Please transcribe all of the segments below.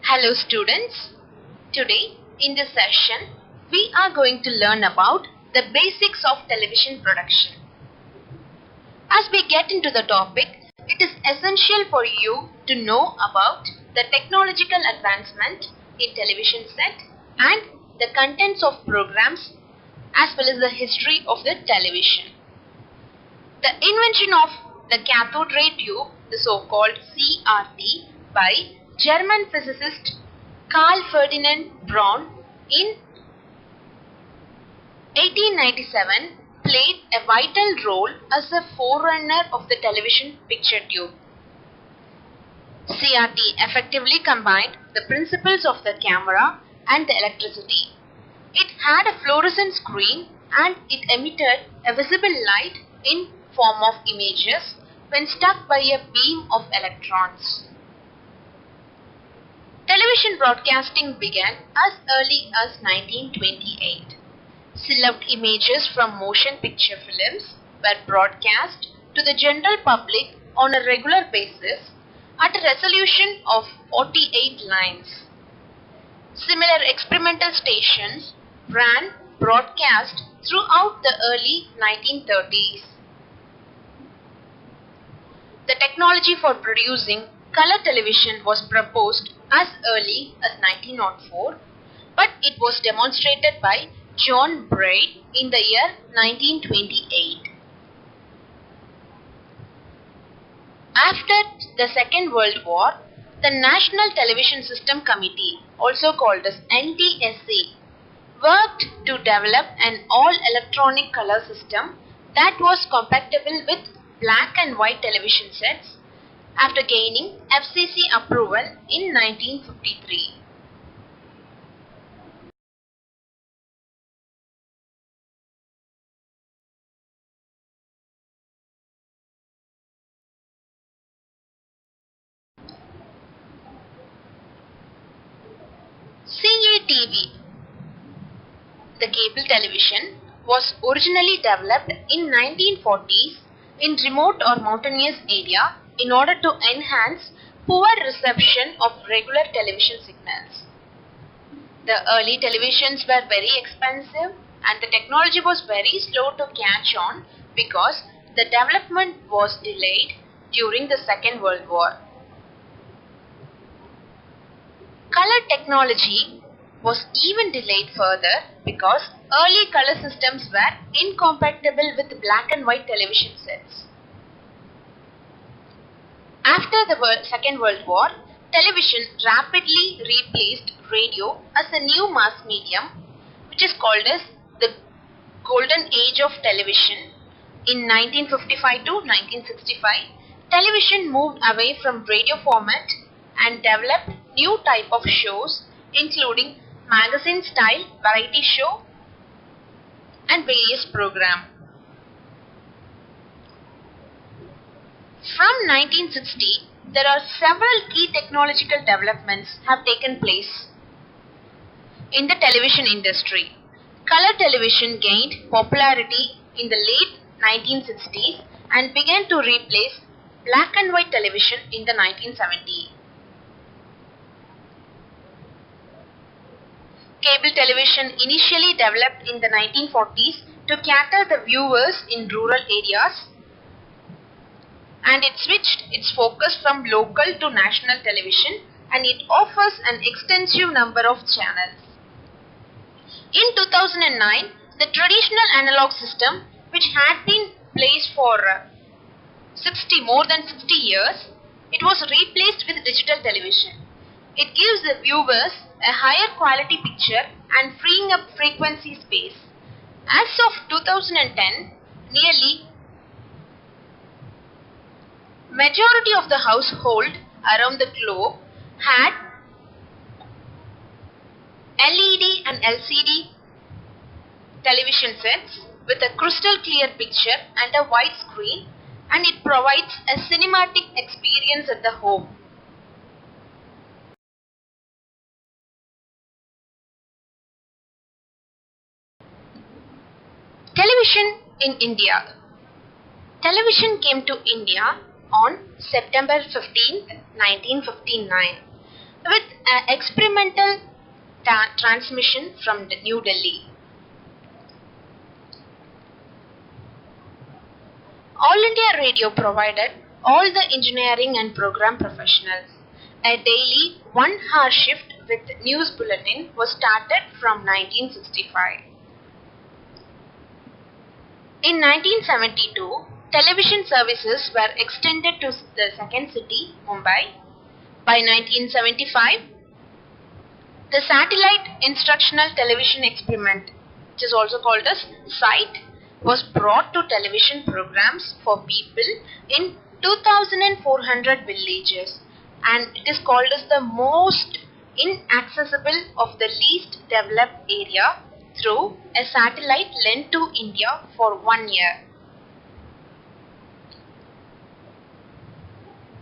Hello students. Today in this session we are going to learn about the basics of television production. As we get into the topic, it is essential for you to know about the technological advancement in television set and the contents of programs as well as the history of the television. The invention of the cathode ray tube, the so-called CRT, by German physicist Carl Ferdinand Braun in 1897 played a vital role as a forerunner of the television picture tube. CRT effectively combined the principles of the camera and the electricity. It had a fluorescent screen and it emitted a visible light in form of images when struck by a beam of electrons. Television broadcasting began as early as 1928. Select images from motion picture films were broadcast to the general public on a regular basis at a resolution of 48 lines. Similar experimental stations ran broadcast throughout the early 1930s. The technology for producing color television was proposed as early as 1904, but it was demonstrated by John Braid in the year 1928. After the Second World War, the National Television System Committee, also called as NTSC, worked to develop an all-electronic color system that was compatible with black and white television sets after gaining FCC approval in 1953. CATV, the cable television, was originally developed in 1940s in remote or mountainous area in order to enhance poor reception of regular television signals. The early televisions were very expensive and the technology was very slow to catch on because the development was delayed during the Second World War. Color technology was even delayed further because early color systems were incompatible with black and white television sets. After the Second World War, television rapidly replaced radio as a new mass medium, which is called as the golden age of television. In 1955 to 1965, television moved away from radio format and developed new type of shows including magazine style variety show and various programs. From 1960, there are several key technological developments have taken place in the television industry. Color television gained popularity in the late 1960s and began to replace black and white television in the 1970s. Cable television initially developed in the 1940s to cater the viewers in rural areas, and it switched its focus from local to national television, and it offers an extensive number of channels. In 2009, the traditional analog system, which had been placed for more than 60 years, it was replaced with digital television. It gives the viewers a higher quality picture and freeing up frequency space. As of 2010, nearly majority of the household around the globe had LED and LCD television sets with a crystal clear picture and a wide screen, and it provides a cinematic experience at the home. Television in India. Television came to India on September 15, 1959. with experimental transmission from New Delhi. All India Radio provided all the engineering and program professionals. A daily 1-hour shift with news bulletin was started from 1965. In 1972, television services were extended to the second city, Mumbai. By 1975, the Satellite Instructional Television Experiment, which is also called as SITE, was brought to television programs for people in 2,400 villages, and it is called as the most inaccessible of the least developed area through a satellite lent to India for 1 year.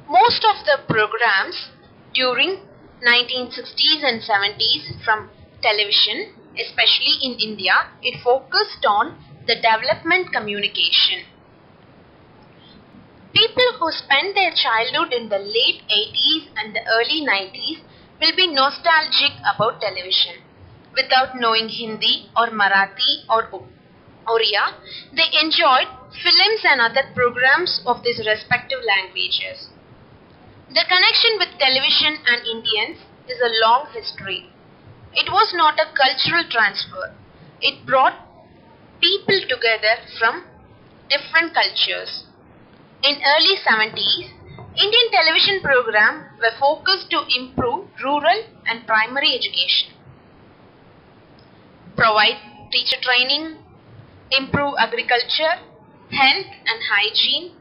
Most of the programs during 1960s and 70s from television, especially in India, it focused on the development communication. People who spent their childhood in the late 80s and the early 90s will be nostalgic about television. Without knowing Hindi or Marathi or Oriya, they enjoyed films and other programs of these respective languages. The connection with television and Indians is a long history. It was not a cultural transfer. It brought people together from different cultures. In early 70s, Indian television programs were focused to improve rural and primary education, provide teacher training, improve agriculture, health and hygiene,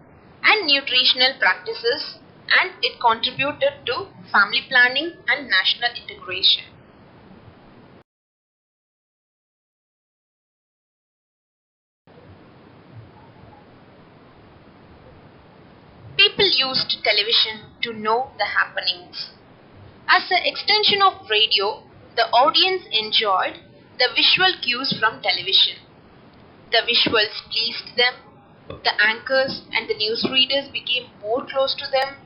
and nutritional practices, and it contributed to family planning and national integration. People used television to know the happenings. As an extension of radio, the audience enjoyed the visual cues from television. The visuals pleased them, the anchors and the newsreaders became more close to them.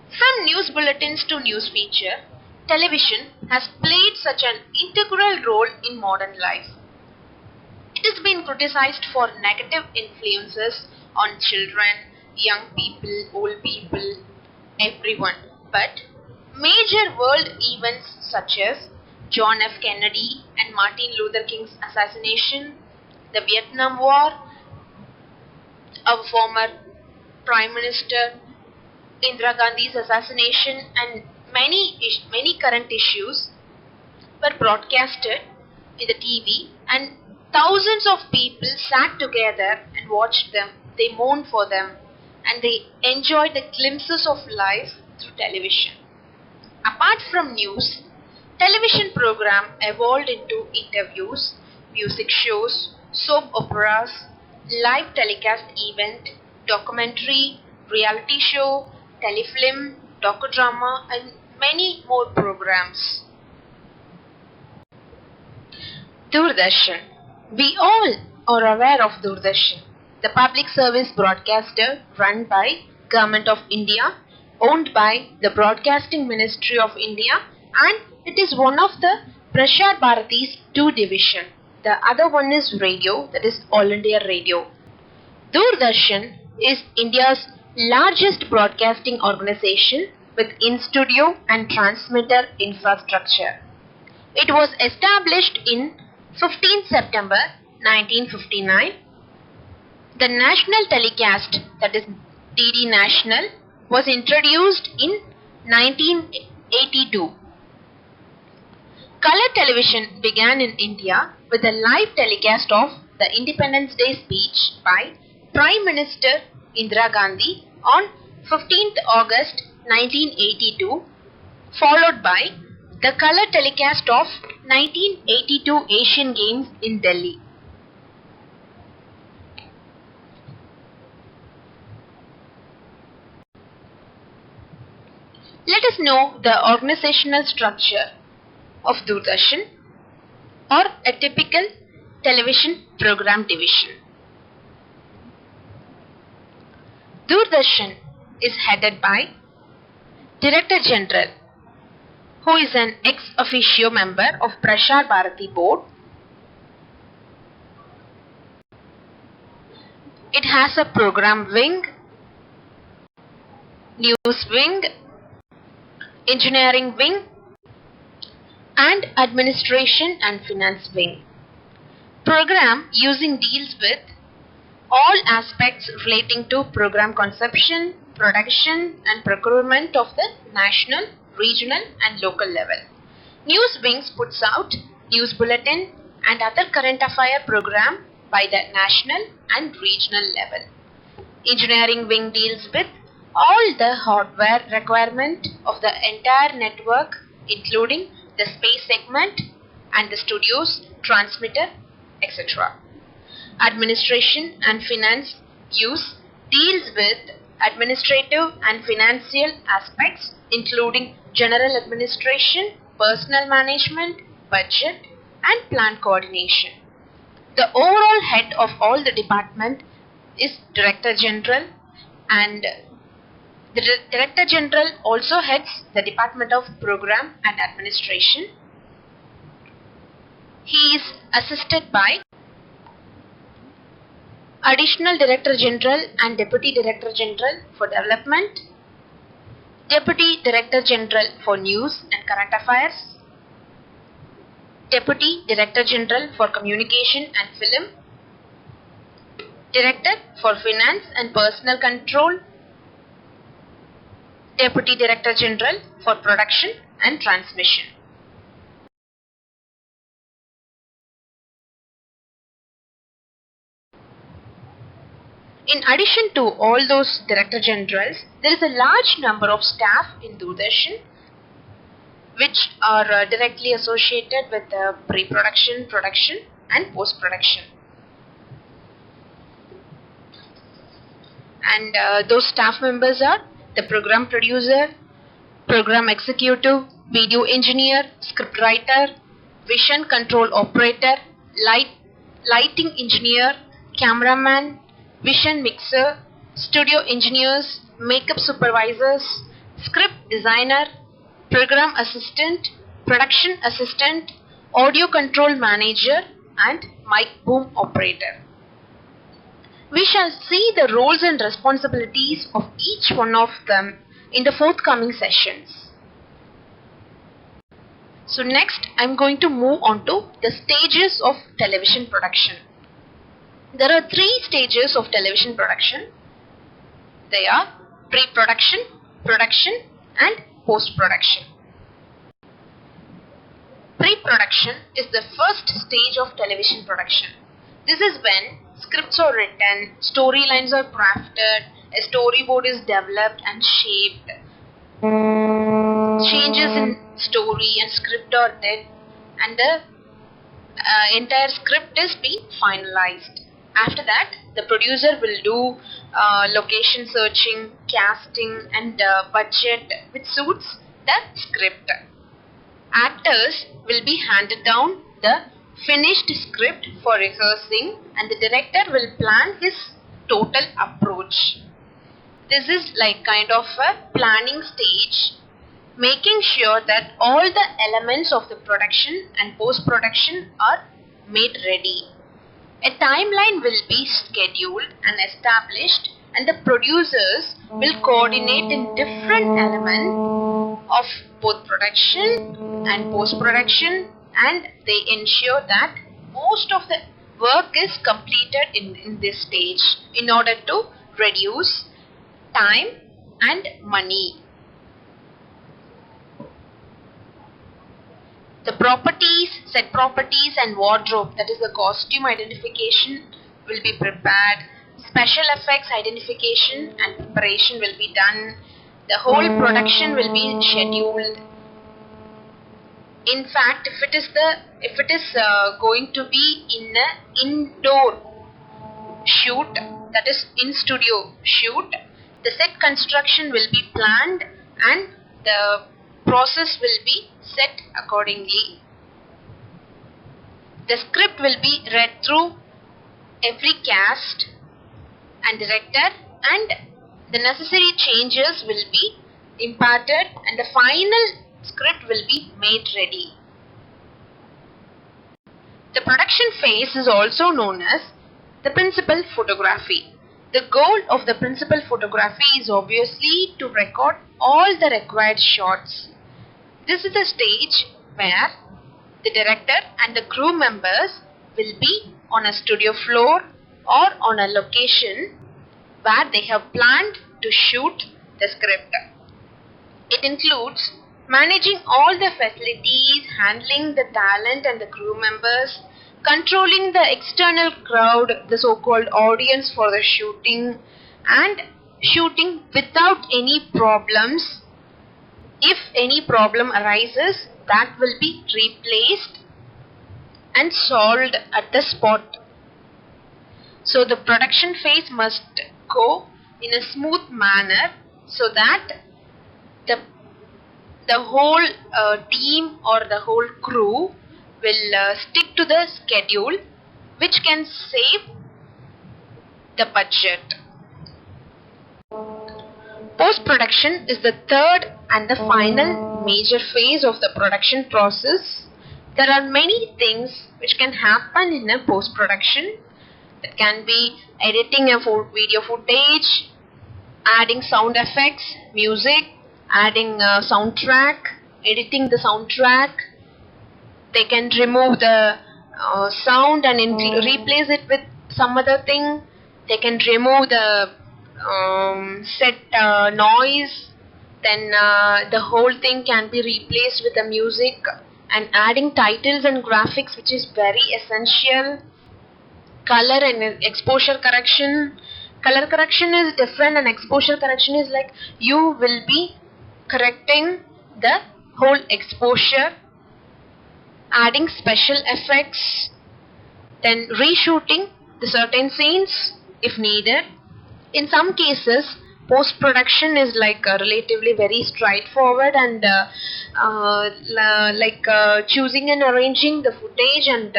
From news bulletins to news feature, television has played such an integral role in modern life. It has been criticized for negative influences on children, young people, old people, everyone. But major world events such as John F. Kennedy and Martin Luther King's assassination, the Vietnam War, our former Prime Minister Indira Gandhi's assassination, and many current issues were broadcasted in the TV, and thousands of people sat together and watched them. They mourned for them, and they enjoyed the glimpses of life through television. Apart from news, television program evolved into interviews, music shows, soap operas, live telecast event, documentary, reality show, telefilm, docudrama, and many more programs. Doordarshan. We all are aware of Doordarshan, the public service broadcaster run by Government of India, owned by the Broadcasting Ministry of India, and it is one of the Prasar Bharati's two divisions. The other one is radio, that is All India Radio. Doordarshan is India's largest broadcasting organization with in-studio and transmitter infrastructure. It was established in 15 September 1959. The national telecast, that is DD National, was introduced in 1982. Color television began in India with a live telecast of the Independence Day speech by Prime Minister Indira Gandhi on 15th August 1982, followed by the color telecast of 1982 Asian Games in Delhi. Let us know the organizational structure of Doordarshan, or a typical television program division. Doordarshan is headed by Director General. who is an ex officio member of Prasar Bharati board. It has a program wing, news wing, engineering wing, and administration and finance wing. Program using deals with all aspects relating to program conception, production and procurement of the national, regional and local level. News wings puts out news bulletin and other current affair program by the national and regional level. Engineering wing deals with all the hardware requirement of the entire network, including the space segment and the studios, transmitter, etc. Administration and finance use deals with administrative and financial aspects, including general administration, personnel management, budget and plan coordination. The overall head of all the department is Director General, and the Director General also heads the Department of Program and Administration. He is assisted by Additional Director General and Deputy Director General for Development, Deputy Director General for News and Current Affairs, Deputy Director General for Communication and Film, Director for Finance and Personnel Control, Deputy Director General for Production and Transmission. In addition to all those Director Generals, there is a large number of staff in Doordarshan which are directly associated with the pre-production, production and post-production. And those staff members are the program producer, program executive, video engineer, script writer, vision control operator, lighting engineer, cameraman, vision mixer, studio engineers, makeup supervisors, script designer, program assistant, production assistant, audio control manager and mic boom operator. We shall see the roles and responsibilities of each one of them in the forthcoming sessions. So next I am going to move on to the stages of television production. There are 3 stages of television production. They are pre-production, production and post-production. Pre-production is the first stage of television production. This is when scripts are written, storylines are crafted, a storyboard is developed and shaped, changes in story and script are done, and the entire script is being finalized. After that, the producer will do location searching, casting and budget which suits the script. Actors will be handed down the finished script for rehearsing and the director will plan his total approach. This is like kind of a planning stage, making sure that all the elements of the production and post-production are made ready. A timeline will be scheduled and established and the producers will coordinate in different elements of both production and post-production, and they ensure that most of the work is completed in this stage in order to reduce time and money. The properties, set properties and wardrobe, that is the costume identification, will be prepared. Special effects identification and preparation will be done. The whole production will be scheduled. In fact, if it is going to be in an indoor shoot, that is in studio shoot, the set construction will be planned and the process will be set accordingly. The script will be read through every cast and director and the necessary changes will be imparted and the final script will be made ready. The production phase is also known as the principal photography. The goal of the principal photography is obviously to record all the required shots. This is the stage where the director and the crew members will be on a studio floor or on a location where they have planned to shoot the script. It includes managing all the facilities, handling the talent and the crew members, controlling the external crowd, the so-called audience for the shooting, and shooting without any problems. If any problem arises, that will be replaced and solved at the spot. So the production phase must go in a smooth manner so that the whole team or the whole crew will stick to the schedule, which can save the budget. Post-production is the third and the final major phase of the production process. There are many things which can happen in a post-production. It can be editing a video footage, adding sound effects, music, adding a soundtrack, editing the soundtrack. They can remove the sound and replace it with some other thing. They can remove the set noise. Then the whole thing can be replaced with the music, and adding titles and graphics, which is very essential. Color and exposure correction. Color correction is different, and exposure correction is like you will be correcting the whole exposure, adding special effects, then reshooting the certain scenes if needed. In some cases, post-production is like relatively very straightforward and choosing and arranging the footage and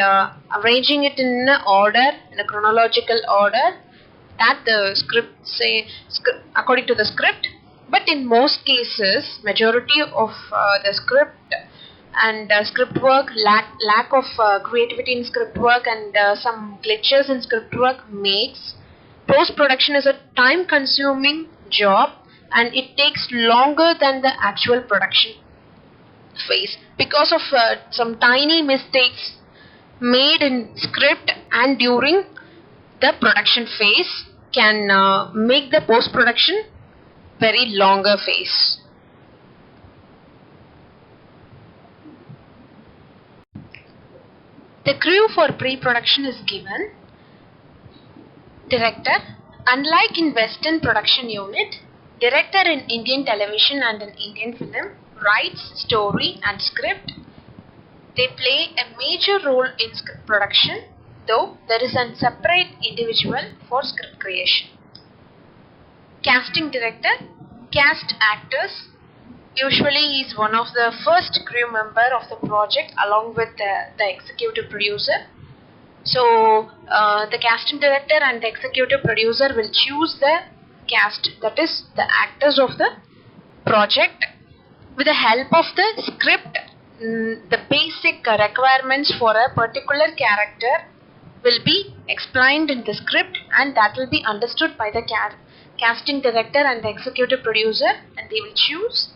arranging it in an order, in a chronological order that the according to the script. But in most cases, majority of the script and script work, lack of creativity in script work and some glitches in script work makes post-production is a time-consuming job, and it takes longer than the actual production phase because of some tiny mistakes made in script and during the production phase can make the post-production very longer phase. The crew for pre-production is given. Director. Unlike in Western production unit, director in Indian television and in Indian film writes story and script. They play a major role in script production, though there is a separate individual for script creation. Casting director cast actors. Usually he is one of the first crew member of the project along with the executive producer. So the casting director and the executive producer will choose the cast, that is the actors of the project. With the help of the script, the basic requirements for a particular character will be explained in the script, and that will be understood by the casting director and the executive producer, and they will choose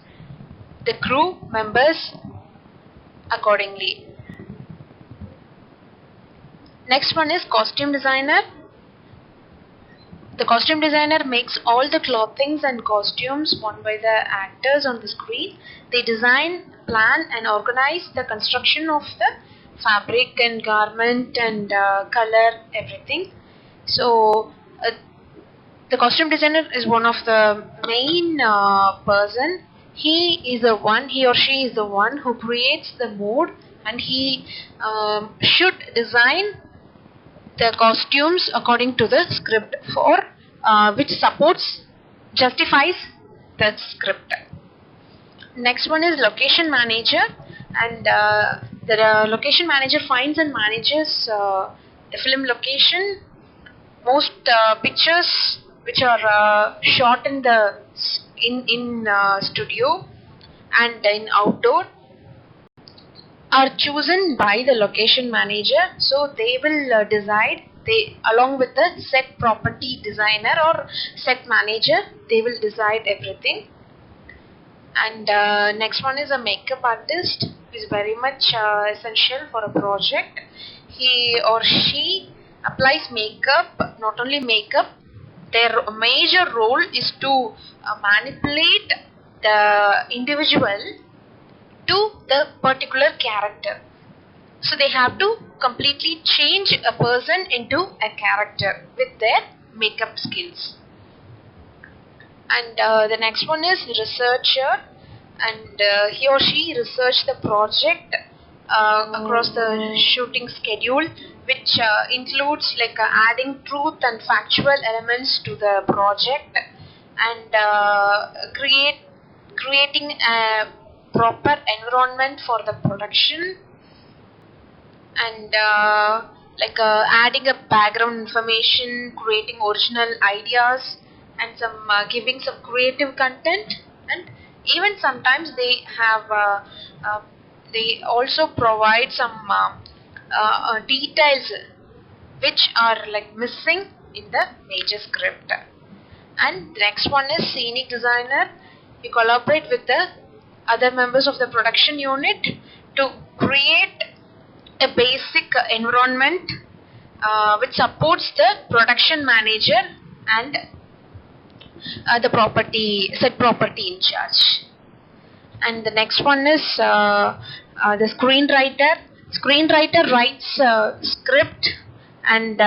the crew members accordingly. Next one is costume designer. The costume designer makes all the clothings and costumes worn by the actors on the screen. They design, plan and organize the construction of the fabric and garment and color, everything. So the costume designer is one of the main person. He or she is the one who creates the mood, and he should design the costumes according to the script for which justifies the script. Next one is location manager, and the location manager finds and manages the film location. Most pictures which are shot in the studio and in outdoor are chosen by the location manager. So they will decide, they along with the set property designer or set manager, they will decide everything. And next one is a makeup artist, is very much essential for a project. He or she applies makeup, not only makeup, their major role is to manipulate the individual to the particular character. So they have to completely change a person into a character with their makeup skills. And the next one is researcher, and he or she research the project across the shooting schedule, which includes like adding truth and factual elements to the project, and creating a proper environment for the production, and adding a background information, creating original ideas, and some giving some creative content. And even sometimes they have they also provide some details which are like missing in the major script. And the next one is scenic designer. You collaborate with the other members of the production unit to create a basic environment which supports the production manager and the set property in charge. And the next one is the screenwriter. Screenwriter writes script, and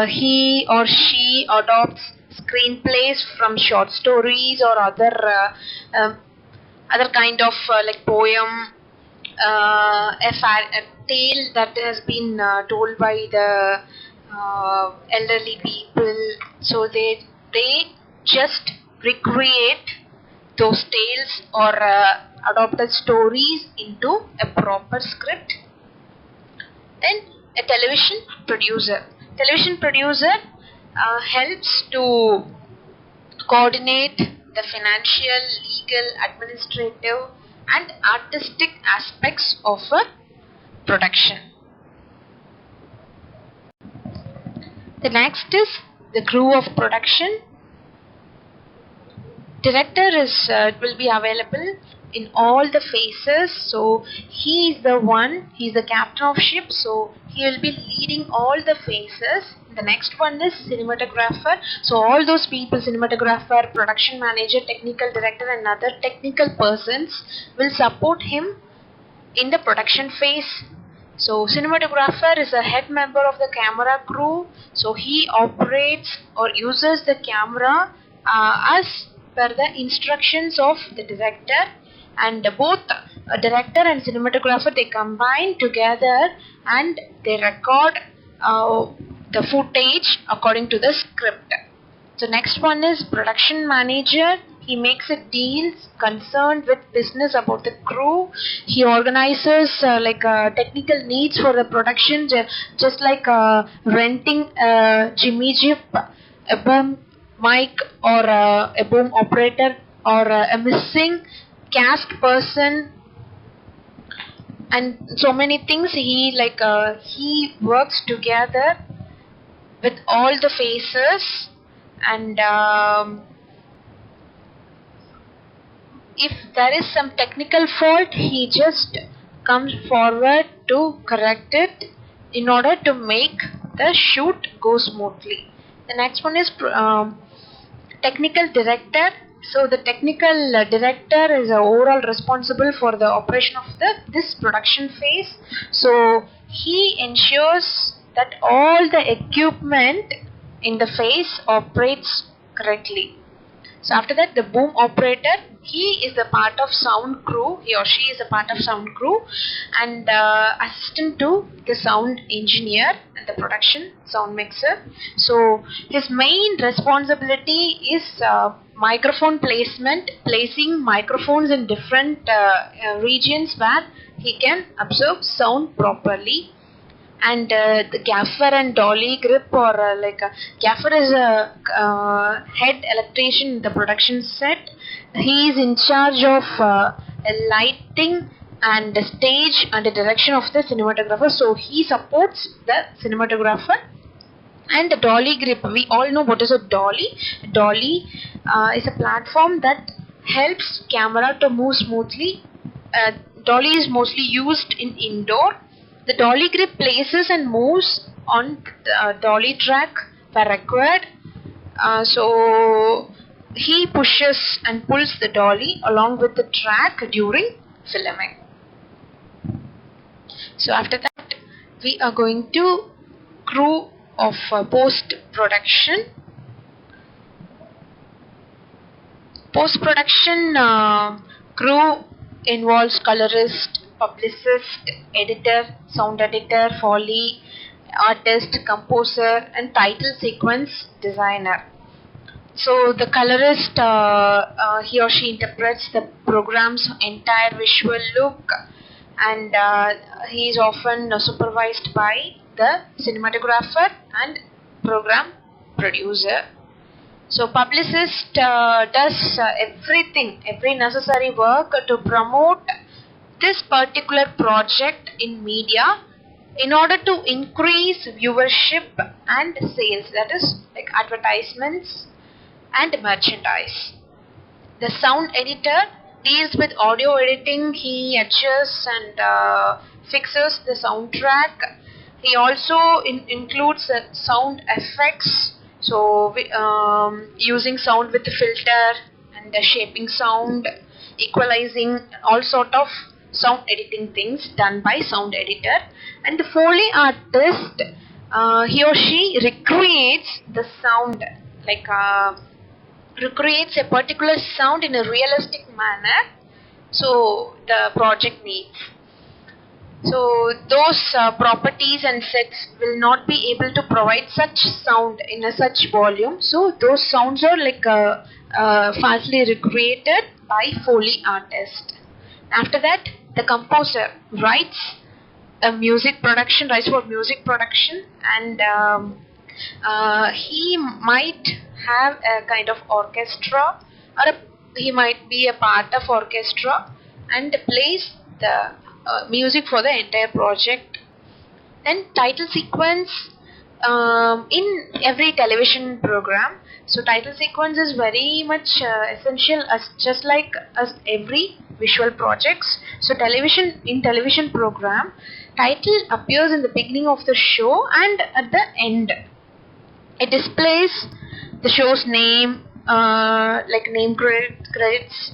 he or she adopts screenplays from short stories or other kind of like poem, a tale that has been told by the elderly people. So they just recreate those tales or adopted stories into a proper script. Then a television producer. Television producer helps to coordinate the financial, legal, administrative, and artistic aspects of a production. The next is the crew of production. Director will be available in all the phases. So he is the captain of ship. So he will be leading all the phases. The next one is cinematographer. So all those people, cinematographer, production manager, technical director, and other technical persons will support him in the production phase. So cinematographer is a head member of the camera crew. So he operates or uses the camera as per the instructions of the director, and both director and cinematographer, they combine together and they record the footage according to the script. So next one is production manager. He makes a deals concerned with business about the crew. He organizes technical needs for the production, just like renting a Jimmy Jeep, a boom mic, or a boom operator, or a missing cast person, and so many things. He works together with all the phases, and if there is some technical fault, he just comes forward to correct it in order to make the shoot go smoothly. The next one is technical director. So the technical director is overall responsible for the operation of this production phase. So he ensures that all the equipment in the phase operates correctly. So after that, the boom operator, he is the part of sound crew. He or she is a part of sound crew, and assistant to the sound engineer and the production sound mixer. So his main responsibility is microphone placement, placing microphones in different regions where he can absorb sound properly. and the gaffer and dolly grip, or gaffer is a head electrician in the production set. He is in charge of lighting and the stage and the direction of the cinematographer, so he supports the cinematographer. And the dolly grip, we all know what is a dolly. Dolly is a platform that helps camera to move smoothly. Dolly is mostly used in indoor. The dolly grip places and moves on the dolly track where required. So he pushes and pulls the dolly along with the track during filming. So after that, we are going to crew of post-production. Post-production crew involves colorist, publicist, editor, sound editor, Foley, artist, composer, and title sequence designer. So the colorist, he or she interprets the program's entire visual look, and he is often supervised by the cinematographer and program producer. So publicist does every necessary work to promote this particular project in media in order to increase viewership and sales, that is like advertisements and merchandise. The sound editor deals with audio editing. He adjusts and fixes the soundtrack. He also includes sound effects, so using sound with the filter and shaping sound, equalizing, all sort of sound editing things done by sound editor. And the Foley artist, he or she recreates the sound, recreates a particular sound in a realistic manner, so the project needs. So those properties and sets will not be able to provide such sound in a such volume, so those sounds are fastly recreated by Foley artist. After that, the composer writes for music production, and he might have a kind of orchestra, or he might be a part of orchestra and plays the music for the entire project. Then title sequence in every television program. So title sequence is very much essential, as just like as every visual projects. So in television program, title appears in the beginning of the show and at the end. It displays the show's name, name credits,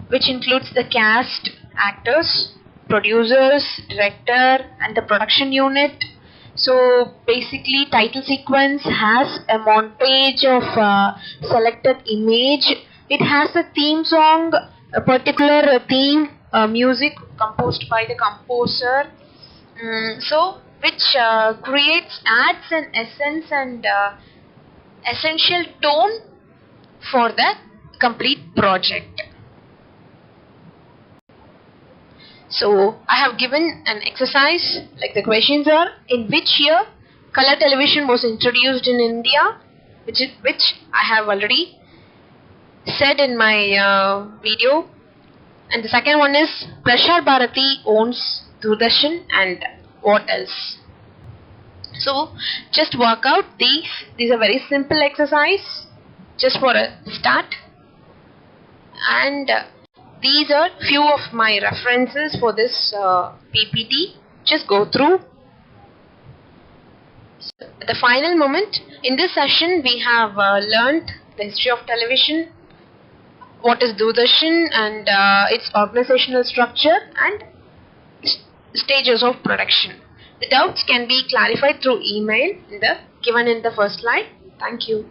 which includes the cast, actors, producers, director, and the production unit. So basically, title sequence has a montage of selected image. It has a theme song, a particular theme music composed by the composer. Which adds an essence and essential tone for the complete project. So I have given an exercise, like the questions are: in which year color television was introduced in India, which I have already said in my video. And the second one is: Prasar Bharati owns Doordarshan, and what else? So just work out these. These are very simple exercise, just for a start. And these are few of my references for this PPT. Just go through. So, the final moment. In this session, we have learned the history of television, what is Doordarshan and its organizational structure, and stages of production. The doubts can be clarified through email given in the first slide. Thank you.